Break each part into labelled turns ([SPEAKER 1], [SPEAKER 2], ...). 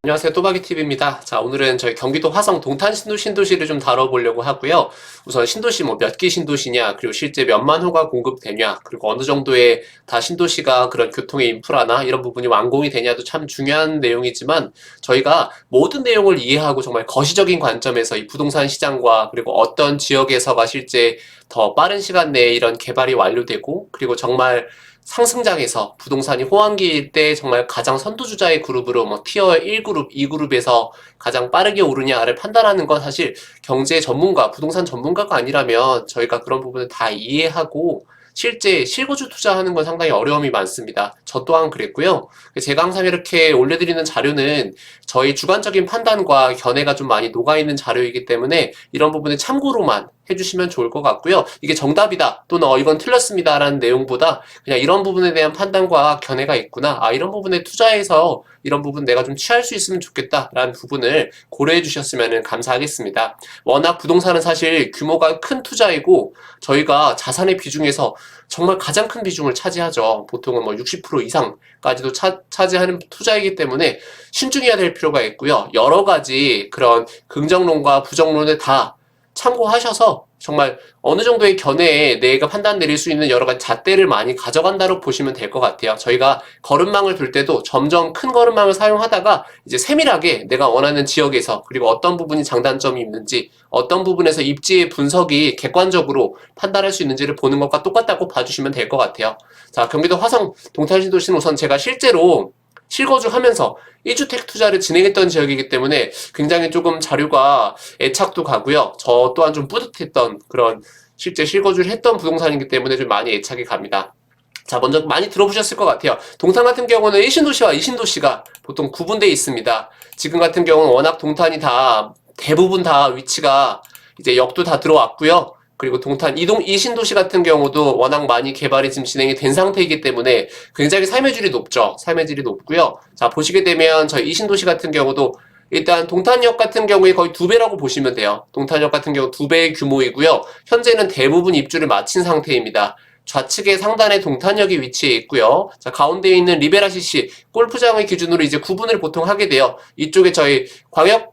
[SPEAKER 1] 안녕하세요. 또박이TV입니다. 자, 오늘은 저희 경기도 화성 동탄 신도시를 좀 다뤄보려고 하고요. 우선 신도시 몇 기 신도시냐, 그리고 실제 몇만 호가 공급되냐, 그리고 어느 정도의 다 신도시가 그런 교통의 인프라나 이런 부분이 완공이 되냐도 참 중요한 내용이지만 저희가 모든 내용을 이해하고 정말 거시적인 관점에서 이 부동산 시장과 그리고 어떤 지역에서가 실제 더 빠른 시간 내에 이런 개발이 완료되고 그리고 정말 상승장에서 부동산이 호황기일 때 정말 가장 선두주자의 그룹으로 뭐 티어 1그룹, 2그룹에서 가장 빠르게 오르냐를 판단하는 건 사실 경제 전문가, 부동산 전문가가 아니라면 저희가 그런 부분을 다 이해하고 실제 실거주 투자하는 건 상당히 어려움이 많습니다. 저 또한 그랬고요. 제가 항상 이렇게 올려드리는 자료는 저희 주관적인 판단과 견해가 좀 많이 녹아있는 자료이기 때문에 이런 부분을 참고로만 해주시면 좋을 것 같고요. 이게 정답이다 또는 이건 틀렸습니다 라는 내용보다 그냥 이런 부분에 대한 판단과 견해가 있구나, 이런 부분에 투자해서 이런 부분 내가 좀 취할 수 있으면 좋겠다 라는 부분을 고려해 주셨으면 감사하겠습니다. 워낙 부동산은 사실 규모가 큰 투자이고 저희가 자산의 비중에서 정말 가장 큰 비중을 차지하죠. 보통은 뭐 60% 이상까지도 차지하는 투자이기 때문에 신중해야 될 필요가 있고요. 여러 가지 그런 긍정론과 부정론을 다 참고하셔서 정말 어느 정도의 견해에 내가 판단 내릴 수 있는 여러 가지 잣대를 많이 가져간다고 보시면 될 것 같아요. 저희가 걸음망을 둘 때도 점점 큰 걸음망을 사용하다가 이제 세밀하게 내가 원하는 지역에서 그리고 어떤 부분이 장단점이 있는지 어떤 부분에서 입지의 분석이 객관적으로 판단할 수 있는지를 보는 것과 똑같다고 봐주시면 될 것 같아요. 자, 경기도 화성 동탄신도시는 우선 제가 실제로 실거주하면서 1주택 투자를 진행했던 지역이기 때문에 굉장히 조금 자료가 애착도 가고요. 저 또한 좀 뿌듯했던 그런 실제 실거주를 했던 부동산이기 때문에 좀 많이 애착이 갑니다. 자, 먼저 많이 들어보셨을 것 같아요. 동탄 같은 경우는 1신도시와 2신도시가 보통 구분되어 있습니다. 지금 같은 경우는 워낙 동탄이 대부분 다 위치가 이제 역도 다 들어왔고요. 그리고 동탄 이신도시 같은 경우도 워낙 많이 개발이 지금 진행이 된 상태이기 때문에 굉장히 삶의 질이 높죠. 삶의 질이 높고요. 자, 보시게 되면 저희 이신도시 같은 경우도 일단 동탄역 같은 경우에 거의 2배라고 보시면 돼요. 동탄역 같은 경우 2배의 규모이고요. 현재는 대부분 입주를 마친 상태입니다. 좌측의 상단에 동탄역이 위치해 있고요. 자, 가운데에 있는 리베라CC 골프장을 기준으로 이제 구분을 보통 하게 돼요. 이쪽에 저희 광역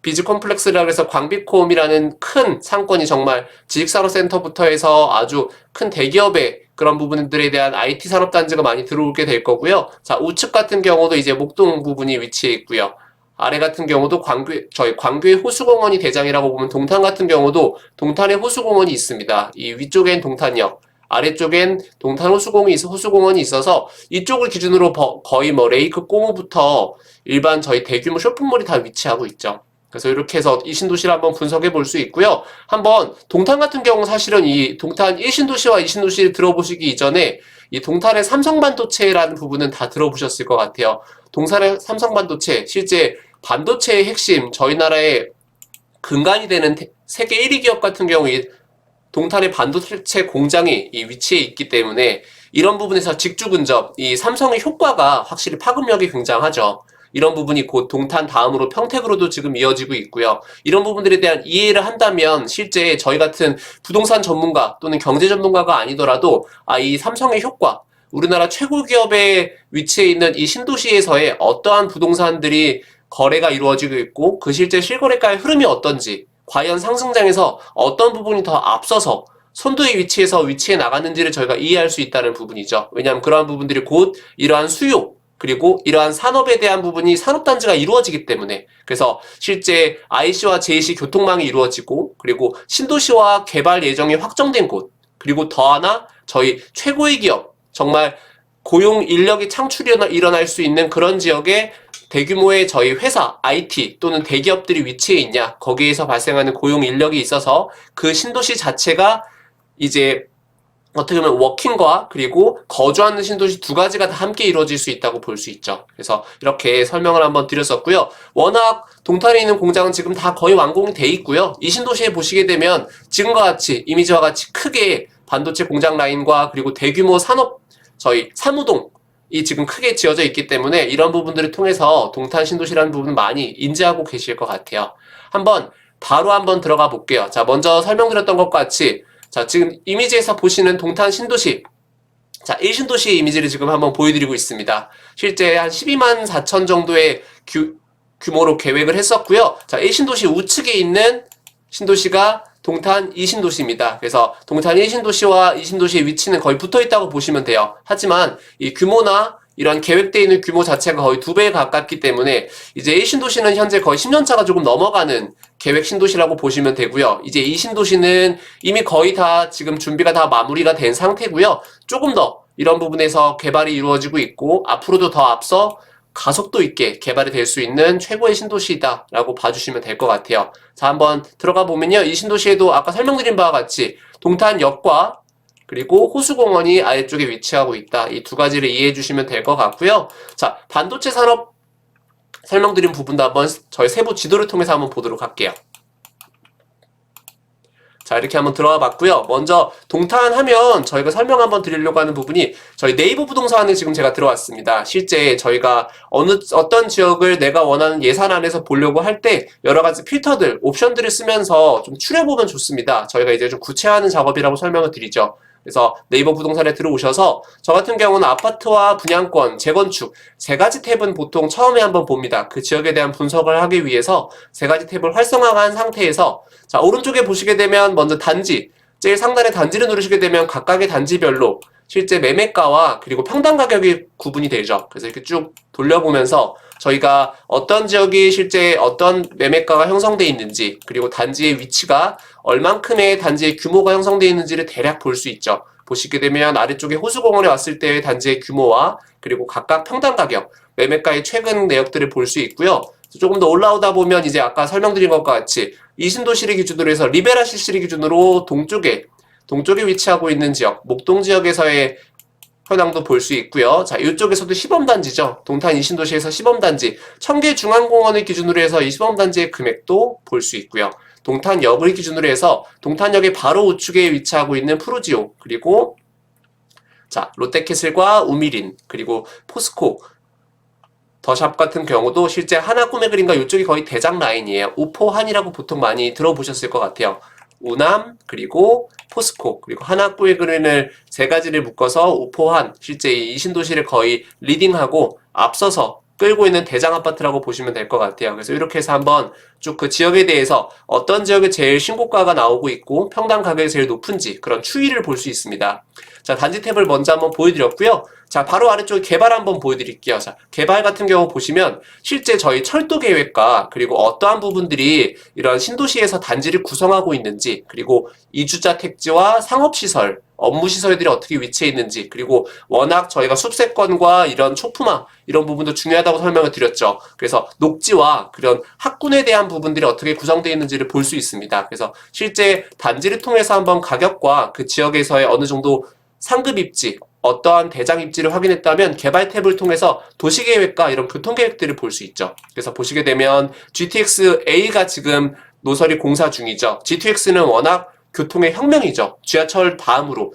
[SPEAKER 1] 비즈 콤플렉스라고 해서 광비콤이라는 큰 상권이 정말 지식산업센터부터 해서 아주 큰 대기업의 그런 부분들에 대한 IT 산업단지가 많이 들어오게 될 거고요. 자, 우측 같은 경우도 이제 목동 부분이 위치해 있고요. 아래 같은 경우도 저희 광교의 호수공원이 대장이라고 보면 동탄 같은 경우도 동탄에 호수공원이 있습니다. 이 위쪽엔 동탄역, 아래쪽엔 동탄 호수공원이 있어서 이쪽을 기준으로 거의 뭐 레이크 꼬무부터 일반 저희 대규모 쇼핑몰이 다 위치하고 있죠. 그래서 이렇게 해서 이 신도시를 한번 분석해 볼 수 있고요. 한번 동탄 같은 경우 사실은 이 동탄 1신도시와 2신도시를 들어보시기 이전에 이 동탄의 삼성반도체라는 부분은 다 들어보셨을 것 같아요. 동탄의 삼성반도체, 실제 반도체의 핵심, 저희 나라의 근간이 되는 세계 1위 기업 같은 경우 동탄의 반도체 공장이 이 위치에 있기 때문에 이런 부분에서 직주 근접, 이 삼성의 효과가 확실히 파급력이 굉장하죠. 이런 부분이 곧 동탄 다음으로 평택으로도 지금 이어지고 있고요. 이런 부분들에 대한 이해를 한다면 실제 저희 같은 부동산 전문가 또는 경제 전문가가 아니더라도 이 삼성의 효과, 우리나라 최고 기업의 위치해 있는 이 신도시에서의 어떠한 부동산들이 거래가 이루어지고 있고 그 실제 실거래가의 흐름이 어떤지, 과연 상승장에서 어떤 부분이 더 앞서서 선두의 위치에서 위치해 나갔는지를 저희가 이해할 수 있다는 부분이죠. 왜냐하면 그러한 부분들이 곧 이러한 수요, 그리고 이러한 산업에 대한 부분이 산업단지가 이루어지기 때문에, 그래서 실제 IC와 JC 교통망이 이루어지고 그리고 신도시와 개발 예정이 확정된 곳, 그리고 더 하나 저희 최고의 기업, 정말 고용 인력이 창출이 일어날 수 있는 그런 지역에 대규모의 저희 회사, IT 또는 대기업들이 위치해 있냐, 거기에서 발생하는 고용 인력이 있어서 그 신도시 자체가 이제 어떻게 보면 워킹과 그리고 거주하는 신도시 두 가지가 다 함께 이루어질 수 있다고 볼 수 있죠. 그래서 이렇게 설명을 한번 드렸었고요. 워낙 동탄에 있는 공장은 지금 다 거의 완공이 돼 있고요. 이 신도시에 보시게 되면 지금과 같이 이미지와 같이 크게 반도체 공장 라인과 그리고 대규모 산업, 저희 사무동이 지금 크게 지어져 있기 때문에 이런 부분들을 통해서 동탄 신도시라는 부분은 많이 인지하고 계실 것 같아요. 바로 한번 들어가 볼게요. 자, 먼저 설명드렸던 것과 같이, 자, 지금 이미지에서 보시는 동탄 신도시, 자, 1신도시의 이미지를 지금 한번 보여드리고 있습니다. 실제 한 12만 4천 정도의 규모로 계획을 했었고요. 자, A 신도시 우측에 있는 신도시가 동탄 2신도시입니다. 그래서 동탄 1신도시와 2신도시의 위치는 거의 붙어 있다고 보시면 돼요. 하지만 이 규모나 이런 계획되어 있는 규모 자체가 거의 2배에 가깝기 때문에 이제 1신도시는 현재 거의 10년차가 조금 넘어가는 계획 신도시라고 보시면 되고요. 이제 2신도시는 이미 거의 다 지금 준비가 다 마무리가 된 상태고요. 조금 더 이런 부분에서 개발이 이루어지고 있고 앞으로도 더 앞서 가속도 있게 개발이 될 수 있는 최고의 신도시다라고 봐주시면 될 것 같아요. 자, 한번 들어가 보면요. 이 신도시에도 아까 설명드린 바와 같이 동탄역과 그리고 호수공원이 아래쪽에 위치하고 있다. 이 두 가지를 이해해 주시면 될 것 같고요. 자, 반도체 산업 설명드린 부분도 한번 저희 세부 지도를 통해서 한번 보도록 할게요. 자, 이렇게 한번 들어가 봤고요. 먼저 동탄 하면 저희가 설명 한번 드리려고 하는 부분이 저희 네이버 부동산에 지금 제가 들어왔습니다. 실제 저희가 어떤 지역을 내가 원하는 예산 안에서 보려고 할 때 여러 가지 필터들, 옵션들을 쓰면서 좀 추려보면 좋습니다. 저희가 이제 좀 구체화하는 작업이라고 설명을 드리죠. 그래서 네이버 부동산에 들어오셔서 저 같은 경우는 아파트와 분양권, 재건축 세 가지 탭은 보통 처음에 한번 봅니다. 그 지역에 대한 분석을 하기 위해서 세 가지 탭을 활성화한 상태에서 자, 오른쪽에 보시게 되면 먼저 단지, 제일 상단에 단지를 누르시게 되면 각각의 단지별로 실제 매매가와 그리고 평당 가격이 구분이 되죠. 그래서 이렇게 쭉 돌려보면서 저희가 어떤 지역이 실제 어떤 매매가가 형성되어 있는지 그리고 단지의 위치가 얼만큼의 단지의 규모가 형성되어 있는지를 대략 볼 수 있죠. 보시게 되면 아래쪽에 호수공원에 왔을 때의 단지의 규모와 그리고 각각 평당 가격, 매매가의 최근 내역들을 볼 수 있고요. 조금 더 올라오다 보면 이제 아까 설명드린 것과 같이 이신도시를 기준으로 해서 리베라 실시를 기준으로 동쪽에 위치하고 있는 지역, 목동 지역에서의 현황도 볼 수 있고요. 자, 이쪽에서도 시범단지죠. 동탄 이신도시에서 시범단지, 청계중앙공원을 기준으로 해서 이 시범단지의 금액도 볼 수 있고요. 동탄역을 기준으로 해서 동탄역의 바로 우측에 위치하고 있는 푸르지오, 그리고 자, 롯데캐슬과 우미린, 그리고 포스코, 더샵 같은 경우도 실제 하나 꿈의 그림과 이쪽이 거의 대장 라인이에요. 우포한이라고 보통 많이 들어보셨을 것 같아요. 우남, 그리고 포스코, 그리고 하나 꿈의 그림을 세 가지를 묶어서 우포한, 실제 이 신도시를 거의 리딩하고 앞서서 끌고 있는 대장 아파트라고 보시면 될 것 같아요. 그래서 이렇게 해서 한번 쭉 그 지역에 대해서 어떤 지역에 제일 신고가가 나오고 있고 평당 가격이 제일 높은지 그런 추이를 볼 수 있습니다. 자, 단지 탭을 먼저 한번 보여드렸고요. 자, 바로 아래쪽에 개발 한번 보여드릴게요. 자, 개발 같은 경우 보시면 실제 저희 철도 계획과 그리고 어떠한 부분들이 이런 신도시에서 단지를 구성하고 있는지 그리고 이주자 택지와 상업시설, 업무시설들이 어떻게 위치해 있는지 그리고 워낙 저희가 숲세권과 이런 초품화 이런 부분도 중요하다고 설명을 드렸죠. 그래서 녹지와 그런 학군에 대한 부분들이 어떻게 구성되어 있는지를 볼 수 있습니다. 그래서 실제 단지를 통해서 한번 가격과 그 지역에서의 어느 정도 상급 입지, 어떠한 대장 입지를 확인했다면 개발 탭을 통해서 도시계획과 이런 교통계획들을 볼 수 있죠. 그래서 보시게 되면 GTX-A가 지금 노설이 공사 중이죠. GTX는 워낙 교통의 혁명이죠. 지하철 다음으로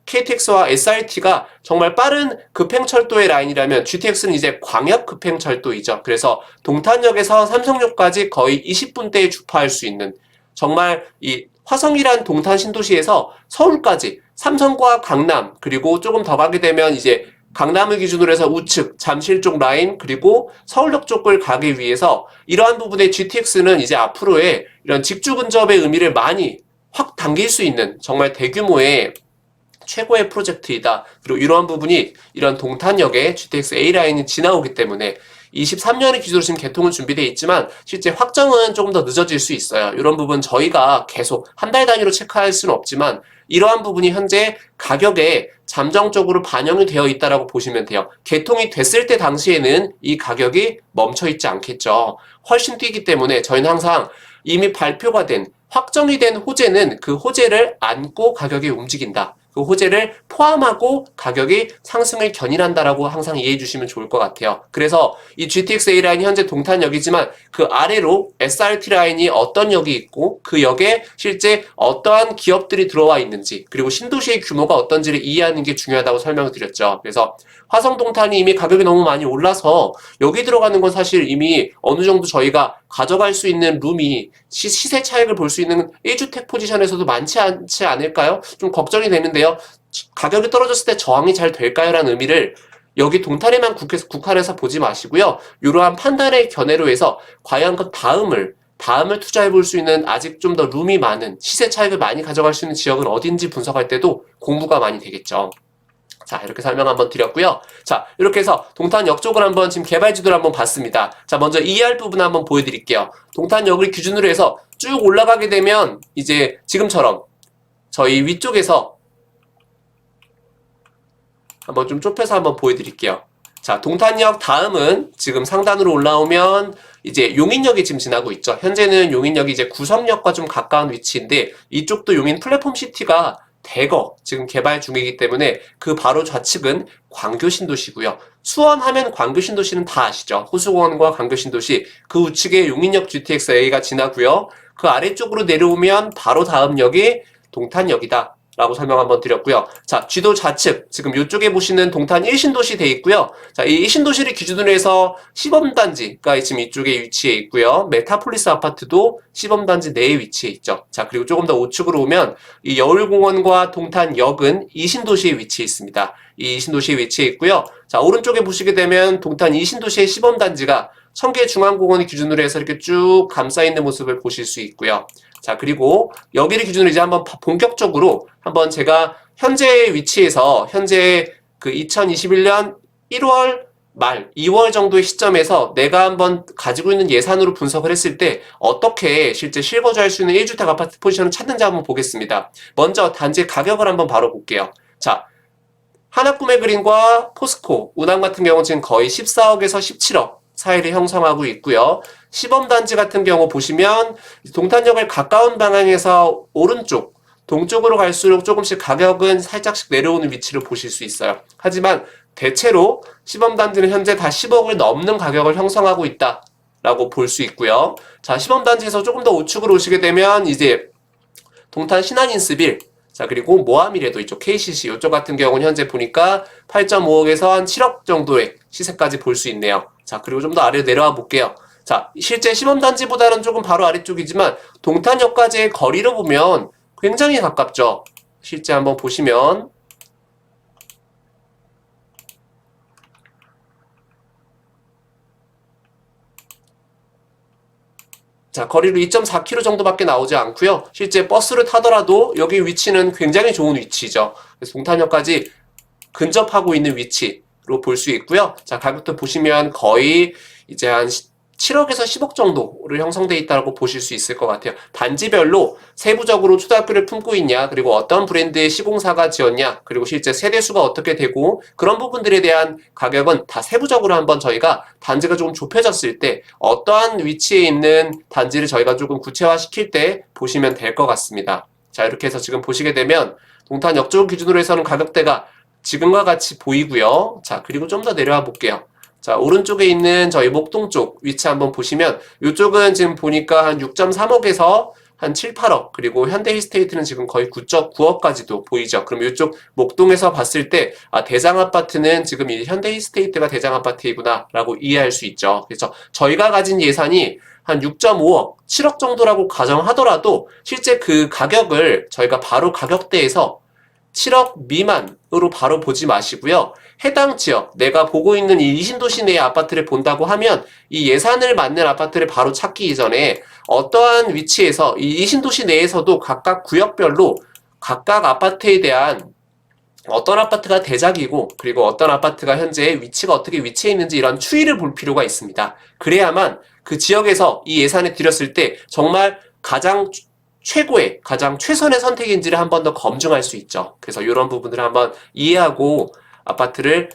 [SPEAKER 1] KTX와 SRT가 정말 빠른 급행철도의 라인이라면 GTX는 이제 광역 급행철도이죠. 그래서 동탄역에서 삼성역까지 거의 20분대에 주파할 수 있는 정말 이 화성이란 동탄 신도시에서 서울까지 삼성과 강남 그리고 조금 더 가게 되면 이제 강남을 기준으로 해서 우측, 잠실 쪽 라인 그리고 서울역 쪽을 가기 위해서 이러한 부분의 GTX는 이제 앞으로의 이런 직주 근접의 의미를 많이 확 당길 수 있는 정말 대규모의 최고의 프로젝트이다. 그리고 이러한 부분이 이런 동탄역에 GTX A 라인이 지나오기 때문에 23년의 기준으로 지금 개통은 준비되어 있지만 실제 확정은 조금 더 늦어질 수 있어요. 이런 부분 저희가 계속 한 달 단위로 체크할 수는 없지만 이러한 부분이 현재 가격에 잠정적으로 반영이 되어 있다고 보시면 돼요. 개통이 됐을 때 당시에는 이 가격이 멈춰 있지 않겠죠. 훨씬 뛰기 때문에 저희는 항상 이미 발표가 된 확정이 된 호재는 그 호재를 안고 가격이 움직인다. 그 호재를 포함하고 가격이 상승을 견인한다라고 항상 이해해 주시면 좋을 것 같아요. 그래서 이 GTX A 라인이 현재 동탄역이지만 그 아래로 SRT 라인이 어떤 역이 있고 그 역에 실제 어떠한 기업들이 들어와 있는지 그리고 신도시의 규모가 어떤지를 이해하는 게 중요하다고 설명을 드렸죠. 그래서 화성 동탄이 이미 가격이 너무 많이 올라서 여기 들어가는 건 사실 이미 어느 정도 저희가 가져갈 수 있는 룸이 시세 차익을 볼 수 있는 1주택 포지션에서도 많지 않지 않을까요? 좀 걱정이 되는데요. 가격이 떨어졌을 때 저항이 잘 될까요? 라는 의미를 여기 동탄에만 국한해서 보지 마시고요. 이러한 판단의 견해로 해서 과연 그 다음을 투자해 볼 수 있는 아직 좀 더 룸이 많은 시세 차익을 많이 가져갈 수 있는 지역은 어딘지 분석할 때도 공부가 많이 되겠죠. 자, 이렇게 설명 한번 드렸고요. 자, 이렇게 해서 동탄역 쪽을 한번 지금 개발 지도를 한번 봤습니다. 자, 먼저 이해할 부분 한번 보여드릴게요. 동탄역을 기준으로 해서 쭉 올라가게 되면 이제 지금처럼 저희 위쪽에서 한번 좀 좁혀서 한번 보여드릴게요. 자, 동탄역 다음은 지금 상단으로 올라오면 이제 용인역이 지금 지나고 있죠. 현재는 용인역이 이제 구성역과 좀 가까운 위치인데 이쪽도 용인 플랫폼 시티가 대거 지금 개발 중이기 때문에 그 바로 좌측은 광교신도시고요. 수원하면 광교신도시는 다 아시죠? 호수공원과 광교신도시 그 우측에 용인역 GTX-A가 지나고요. 그 아래쪽으로 내려오면 바로 다음 역이 동탄역이다 라고 설명 한번 드렸고요. 자, 지도 좌측 지금 이쪽에 보시는 동탄 1신도시 돼 있고요. 자, 이 1신도시를 기준으로 해서 시범단지가 지금 이쪽에 위치해 있고요. 메타폴리스 아파트도 시범단지 내에 위치해 있죠. 자, 그리고 조금 더 우측으로 오면 이 여울공원과 동탄역은 2신도시에 위치해 있습니다. 이 2신도시에 위치해 있고요. 자, 오른쪽에 보시게 되면 동탄 2신도시의 시범단지가 청계중앙공원을 기준으로 해서 이렇게 쭉 감싸있는 모습을 보실 수 있고요. 자, 그리고 여기를 기준으로 이제 한번 본격적으로 한번 제가 현재 위치에서 현재 그 2021년 1월 말 2월 정도의 시점에서 내가 한번 가지고 있는 예산으로 분석을 했을 때 어떻게 실제 실거주할 수 있는 1주택 아파트 포지션을 찾는지 한번 보겠습니다. 먼저 단지 가격을 한번 바로 볼게요. 자, 하나구매그린과 포스코, 운항 같은 경우는 지금 거의 14억에서 17억 사이를 형성하고 있고요. 시범단지 같은 경우 보시면 동탄역을 가까운 방향에서 오른쪽, 동쪽으로 갈수록 조금씩 가격은 살짝씩 내려오는 위치를 보실 수 있어요. 하지만 대체로 시범단지는 현재 다 10억을 넘는 가격을 형성하고 있다라고 볼 수 있고요. 자, 시범단지에서 조금 더 우측으로 오시게 되면 이제 동탄 신한인스빌, 자, 그리고 모하미래도 이쪽 KCC 이쪽 같은 경우는 현재 보니까 8.5억에서 한 7억 정도의 시세까지 볼 수 있네요. 자, 그리고 좀 더 아래로 내려와 볼게요. 자, 실제 시범단지보다는 조금 바로 아래쪽이지만 동탄역까지의 거리로 보면 굉장히 가깝죠. 실제 한번 보시면 자, 거리로 2.4km 정도밖에 나오지 않고요. 실제 버스를 타더라도 여기 위치는 굉장히 좋은 위치죠. 그래서 동탄역까지 근접하고 있는 위치로 볼 수 있고요. 자, 가격도 보시면 거의 이제 한 7억에서 10억 정도를 형성되어 있다고 보실 수 있을 것 같아요. 단지별로 세부적으로 초등학교를 품고 있냐, 그리고 어떤 브랜드의 시공사가 지었냐, 그리고 실제 세대수가 어떻게 되고 그런 부분들에 대한 가격은 다 세부적으로 한번 저희가 단지가 조금 좁혀졌을 때 어떠한 위치에 있는 단지를 저희가 조금 구체화시킬 때 보시면 될 것 같습니다. 자, 이렇게 해서 지금 보시게 되면 동탄역 쪽 기준으로 해서는 가격대가 지금과 같이 보이고요. 자, 그리고 좀 더 내려와 볼게요. 자, 오른쪽에 있는 저희 목동 쪽 위치 한번 보시면 이쪽은 지금 보니까 한 6.3억에서 한 7, 8억 그리고 현대히스테이트는 지금 거의 9.9억까지도 보이죠. 그럼 이쪽 목동에서 봤을 때 대장아파트는 지금 이 현대히스테이트가 대장아파트이구나 라고 이해할 수 있죠. 그래서 저희가 가진 예산이 한 6.5억, 7억 정도라고 가정하더라도 실제 그 가격을 저희가 바로 가격대에서 7억 미만으로 바로 보지 마시고요. 해당 지역, 내가 보고 있는 이 이신도시 내의 아파트를 본다고 하면 이 예산을 맞는 아파트를 바로 찾기 이전에 어떠한 위치에서 이 이신도시 내에서도 각각 구역별로 각각 아파트에 대한 어떤 아파트가 대작이고 그리고 어떤 아파트가 현재 위치가 어떻게 위치해 있는지 이런 추이를 볼 필요가 있습니다. 그래야만 그 지역에서 이 예산을 들였을 때 정말 가장 최고의, 가장 최선의 선택인지를 한 번 더 검증할 수 있죠. 그래서 이런 부분들을 한번 이해하고 아파트를,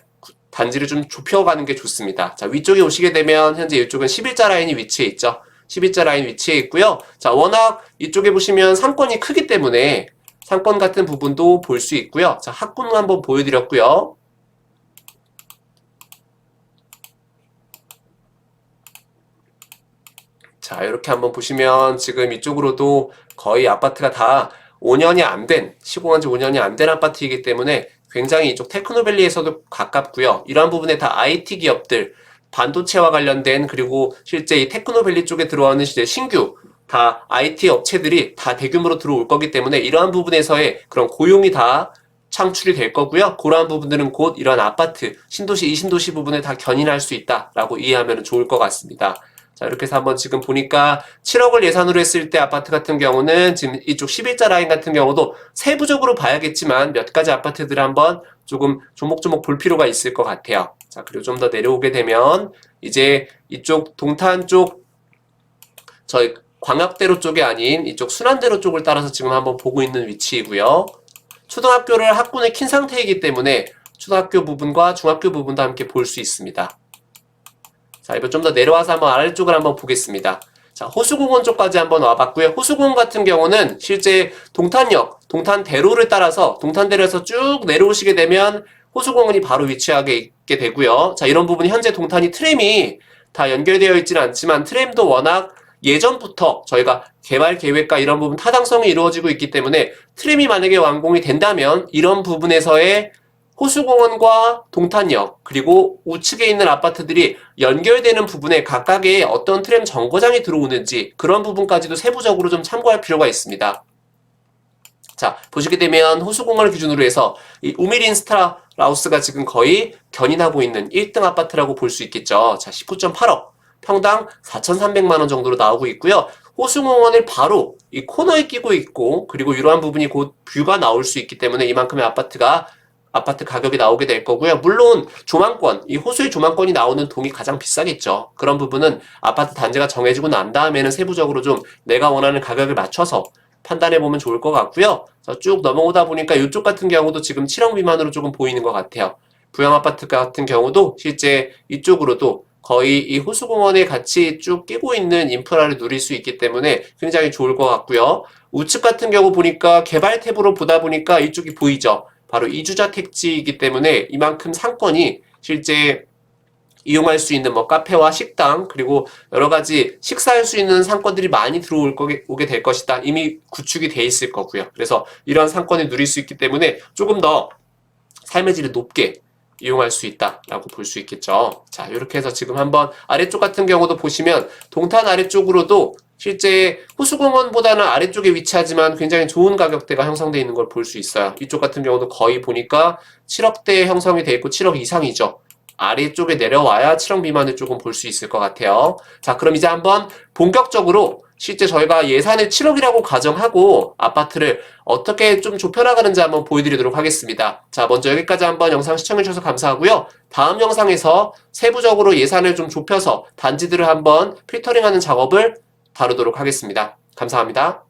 [SPEAKER 1] 단지를 좀 좁혀가는 게 좋습니다. 자, 위쪽에 오시게 되면 현재 이쪽은 11자 라인이 위치해 있죠. 11자 라인 위치해 있고요. 자, 워낙 이쪽에 보시면 상권이 크기 때문에 상권 같은 부분도 볼 수 있고요. 자, 학군 한번 보여드렸고요. 자, 이렇게 한번 보시면 지금 이쪽으로도 거의 아파트가 다 5년이 안 된, 시공한 지 5년이 안 된 아파트이기 때문에 굉장히 이쪽 테크노밸리에서도 가깝고요. 이러한 부분에 다 IT 기업들, 반도체와 관련된 그리고 실제 이 테크노밸리 쪽에 들어오는 이제 신규 다 IT 업체들이 다 대규모로 들어올 거기 때문에 이러한 부분에서의 그런 고용이 다 창출이 될 거고요. 그러한 부분들은 곧 이런 아파트, 신도시, 이신도시 부분에 다 견인할 수 있다라고 이해하면 좋을 것 같습니다. 자, 이렇게 해서 한번 지금 보니까 7억을 예산으로 했을 때 아파트 같은 경우는 지금 이쪽 11자 라인 같은 경우도 세부적으로 봐야겠지만 몇 가지 아파트들을 한번 조금 조목조목 볼 필요가 있을 것 같아요. 자, 그리고 좀 더 내려오게 되면 이제 이쪽 동탄 쪽 저희 광역대로 쪽이 아닌 이쪽 순환대로 쪽을 따라서 지금 한번 보고 있는 위치이고요. 초등학교를 학군에 킨 상태이기 때문에 초등학교 부분과 중학교 부분도 함께 볼 수 있습니다. 자, 이번 좀 더 내려와서 한번 아래쪽을 한번 보겠습니다. 자, 호수공원 쪽까지 한번 와봤고요. 호수공원 같은 경우는 실제 동탄역, 동탄대로를 따라서 동탄대로에서 쭉 내려오시게 되면 호수공원이 바로 위치하게 있게 되고요. 자, 이런 부분이 현재 동탄이 트램이 다 연결되어 있지는 않지만 트램도 워낙 예전부터 저희가 개발 계획과 이런 부분 타당성이 이루어지고 있기 때문에 트램이 만약에 완공이 된다면 이런 부분에서의 호수공원과 동탄역 그리고 우측에 있는 아파트들이 연결되는 부분에 각각의 어떤 트램 정거장이 들어오는지 그런 부분까지도 세부적으로 좀 참고할 필요가 있습니다. 자, 보시게 되면 호수공원을 기준으로 해서 이 우미린 스타라우스가 지금 거의 견인하고 있는 1등 아파트라고 볼 수 있겠죠. 자, 19.8억, 평당 4,300만 원 정도로 나오고 있고요. 호수공원을 바로 이 코너에 끼고 있고 그리고 이러한 부분이 곧 뷰가 나올 수 있기 때문에 이만큼의 아파트 가격이 나오게 될 거고요. 물론 조망권, 이 호수의 조망권이 나오는 동이 가장 비싸겠죠. 그런 부분은 아파트 단지가 정해지고 난 다음에는 세부적으로 좀 내가 원하는 가격을 맞춰서 판단해 보면 좋을 것 같고요. 쭉 넘어오다 보니까 이쪽 같은 경우도 지금 7억 미만으로 조금 보이는 것 같아요. 부양 아파트 같은 경우도 실제 이쪽으로도 거의 이 호수공원에 같이 쭉 끼고 있는 인프라를 누릴 수 있기 때문에 굉장히 좋을 것 같고요. 우측 같은 경우 보니까 개발 탭으로 보다 보니까 이쪽이 보이죠. 바로 이주자 택지이기 때문에 이만큼 상권이 실제 이용할 수 있는 뭐 카페와 식당 그리고 여러 가지 식사할 수 있는 상권들이 많이 오게 될 것이다. 이미 구축이 돼 있을 거고요. 그래서 이런 상권을 누릴 수 있기 때문에 조금 더 삶의 질을 높게 이용할 수 있다라고 볼 수 있겠죠. 자, 이렇게 해서 지금 한번 아래쪽 같은 경우도 보시면 동탄 아래쪽으로도 실제 호수공원보다는 아래쪽에 위치하지만 굉장히 좋은 가격대가 형성되어 있는 걸 볼 수 있어요. 이쪽 같은 경우도 거의 보니까 7억대 형성이 되어 있고 7억 이상이죠. 아래쪽에 내려와야 7억 미만을 조금 볼 수 있을 것 같아요. 자, 그럼 이제 한번 본격적으로 실제 저희가 예산을 7억이라고 가정하고 아파트를 어떻게 좀 좁혀나가는지 한번 보여드리도록 하겠습니다. 자, 먼저 여기까지 한번 영상 시청해주셔서 감사하고요. 다음 영상에서 세부적으로 예산을 좀 좁혀서 단지들을 한번 필터링하는 작업을 다루도록 하겠습니다. 감사합니다.